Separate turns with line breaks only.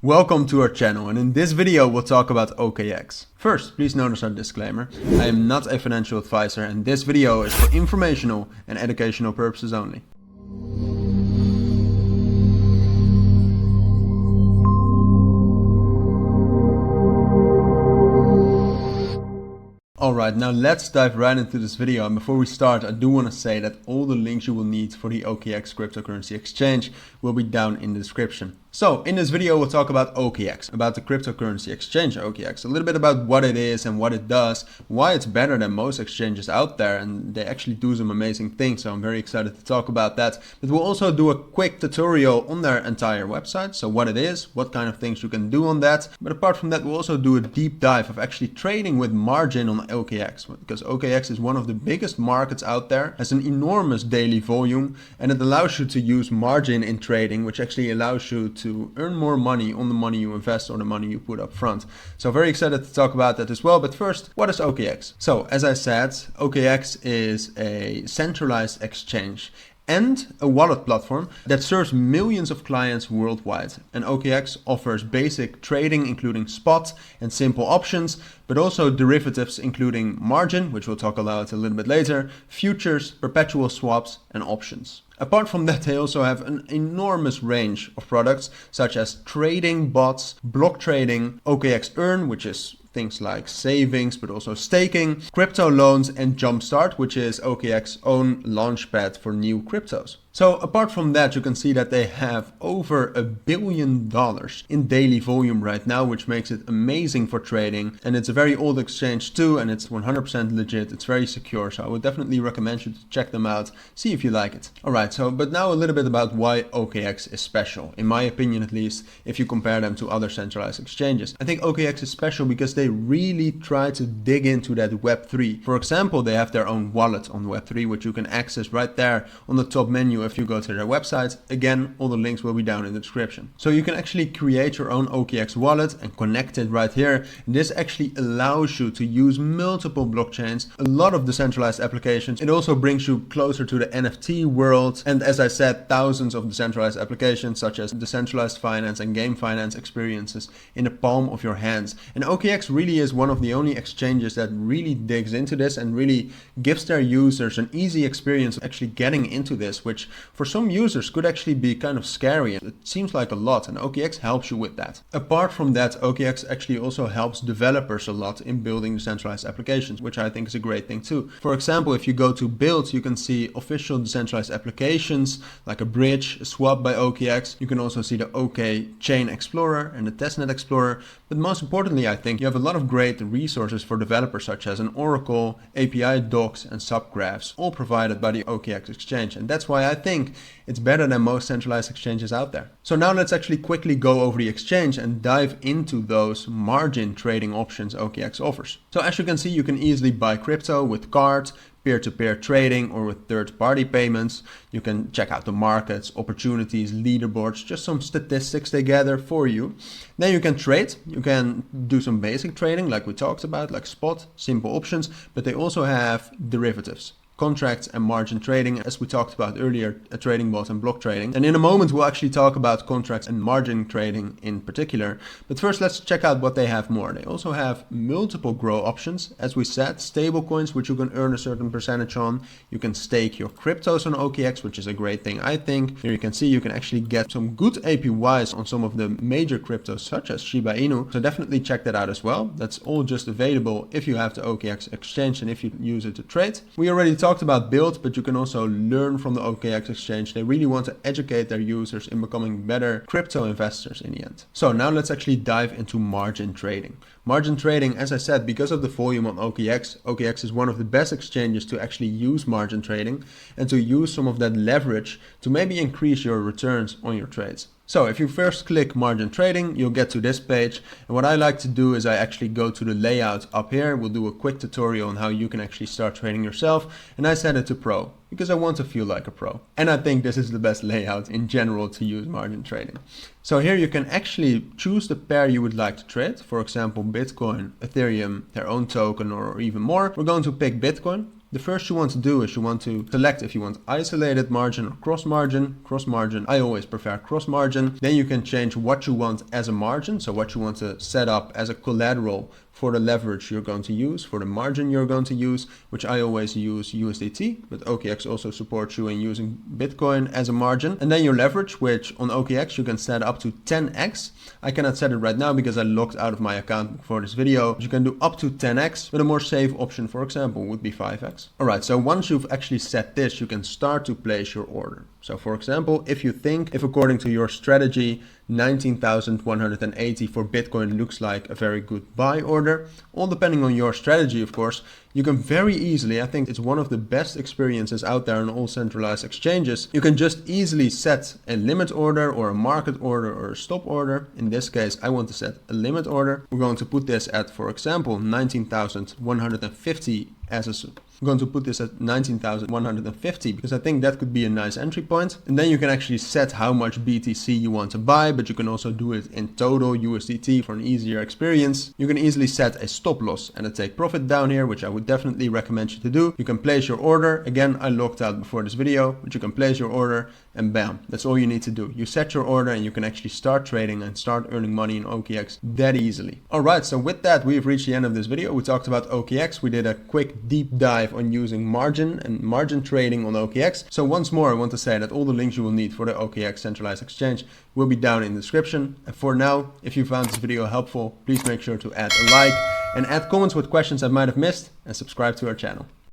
Welcome to our channel, and in this video we'll talk about OKX. First, please notice our disclaimer. I am not a financial advisor and this video is for informational and educational purposes only. Alright, now let's dive right into this video, and before we start I do want to say that all the links you will need for the OKX cryptocurrency exchange will be down in the description. So in this video we'll talk about OKX, about the cryptocurrency exchange OKX, a little bit about what it is and what it does, why it's better than most exchanges out there, and they actually do some amazing things, so I'm very excited to talk about that. But we'll also do a quick tutorial on their entire website, so what it is, what kind of things you can do on that. But apart from that we'll also do a deep dive of actually trading with margin on OKX, because OKX is one of the biggest markets out there, has an enormous daily volume, and it allows you to use margin in trading, which actually allows you to earn more money on the money you invest or the money you put up front. So very excited to talk about that as well. But first, what is OKX? So as I said, OKX is a centralized exchange and a wallet platform that serves millions of clients worldwide. And OKX offers basic trading, including spot and simple options, but also derivatives, including margin, which we'll talk about a little bit later, futures, perpetual swaps, and options. Apart from that, they also have an enormous range of products, such as trading bots, block trading, OKX Earn, which is things like savings, but also staking, crypto loans, and Jumpstart, which is OKX's own launchpad for new cryptos. So apart from that, you can see that they have over $1 billion in daily volume right now, which makes it amazing for trading. And it's a very old exchange too, and it's 100% legit. It's very secure. So I would definitely recommend you to check them out, see if you like it. All right, but now a little bit about why OKX is special, in my opinion at least, if you compare them to other centralized exchanges. I think OKX is special because they really try to dig into that Web3. For example, they have their own wallet on Web3, which you can access right there on the top menu if you go to their website. Again, all the links will be down in the description. So you can actually create your own OKX wallet and connect it right here. And this actually allows you to use multiple blockchains, a lot of decentralized applications. It also brings you closer to the NFT world. And as I said, thousands of decentralized applications such as decentralized finance and game finance experiences in the palm of your hands. And OKX really is one of the only exchanges that really digs into this and really gives their users an easy experience of actually getting into this, which for some users could actually be kind of scary. It seems like a lot, and OKX helps you with that. Apart from that, OKX actually also helps developers a lot in building decentralized applications, which I think is a great thing too. For example, if you go to build, you can see official decentralized applications like a bridge, a swap by OKX. You can also see the OK Chain Explorer and the Testnet Explorer. But most importantly, I think you have a lot of great resources for developers, such as an Oracle, API docs, and subgraphs, all provided by the OKX exchange. And that's why I think it's better than most centralized exchanges out there. So now let's actually quickly go over the exchange and dive into those margin trading options OKX offers. So as you can see, you can easily buy crypto with cards, peer-to-peer trading, or with third-party payments. You can check out the markets, opportunities, leaderboards, just some statistics they gather for you. Then you can trade. You can do some basic trading like we talked about, like spot, simple options, but they also have derivatives, contracts, and margin trading, as we talked about earlier, a trading bot and block trading. And in a moment we'll actually talk about contracts and margin trading in particular. But first let's check out what they have more. They also have multiple grow options, as we said, stable coins which you can earn a certain percentage on. You can stake your cryptos on OKX, which is a great thing, I think. Here you can see you can actually get some good APYs on some of the major cryptos such as Shiba Inu. So definitely check that out as well. That's all just available if you have the OKX exchange and if you use it to trade. We already talked about build, but you can also learn from the OKX exchange. They really want to educate their users in becoming better crypto investors in the end. So now let's actually dive into margin trading. Margin trading, as I said, because of the volume on OKX, OKX is one of the best exchanges to actually use margin trading and to use some of that leverage to maybe increase your returns on your trades. So if you first click margin trading, you'll get to this page. And what I like to do is I actually go to the layout up here. We'll do a quick tutorial on how you can actually start trading yourself. And I set it to pro because I want to feel like a pro. And I think this is the best layout in general to use margin trading. So here you can actually choose the pair you would like to trade. For example, Bitcoin, Ethereum, their own token, or even more. We're going to pick Bitcoin. The first you want to do is you want to select if you want isolated margin or cross margin. Cross margin, I always prefer cross margin. Then you can change what you want as a margin, so what you want to set up as a collateral for the leverage you're going to use, for the margin you're going to use, which I always use USDT, but OKX also supports you in using Bitcoin as a margin. And then your leverage, which on OKX you can set up to 10x. I cannot set it right now because I logged out of my account for this video. You can do up to 10x, but a more safe option, for example, would be 5x. All right, so once you've actually set this, you can start to place your order. So for example, if according to your strategy, 19,180 for Bitcoin looks like a very good buy order, all depending on your strategy, of course, you can very easily, I think it's one of the best experiences out there on all centralized exchanges, you can just easily set a limit order or a market order or a stop order. In this case, I want to set a limit order. We're going to put this at, for example, 19,150 as a I'm going to put this at 19,150 because I think that could be a nice entry point. And then you can actually set how much BTC you want to buy, but you can also do it in total USDT for an easier experience. You can easily set a stop loss and a take profit down here, which I would definitely recommend you to do. You can place your order. Again, I logged out before this video, but you can place your order and bam, that's all you need to do. You set your order and you can actually start trading and start earning money in OKX that easily. All right, so with that, we've reached the end of this video. We talked about OKX. We did a quick deep dive on using margin and margin trading on OKX. So once more, I want to say that all the links you will need for the OKX centralized exchange will be down in the description. And for now, if you found this video helpful, please make sure to add a like and add comments with questions I might have missed and subscribe to our channel.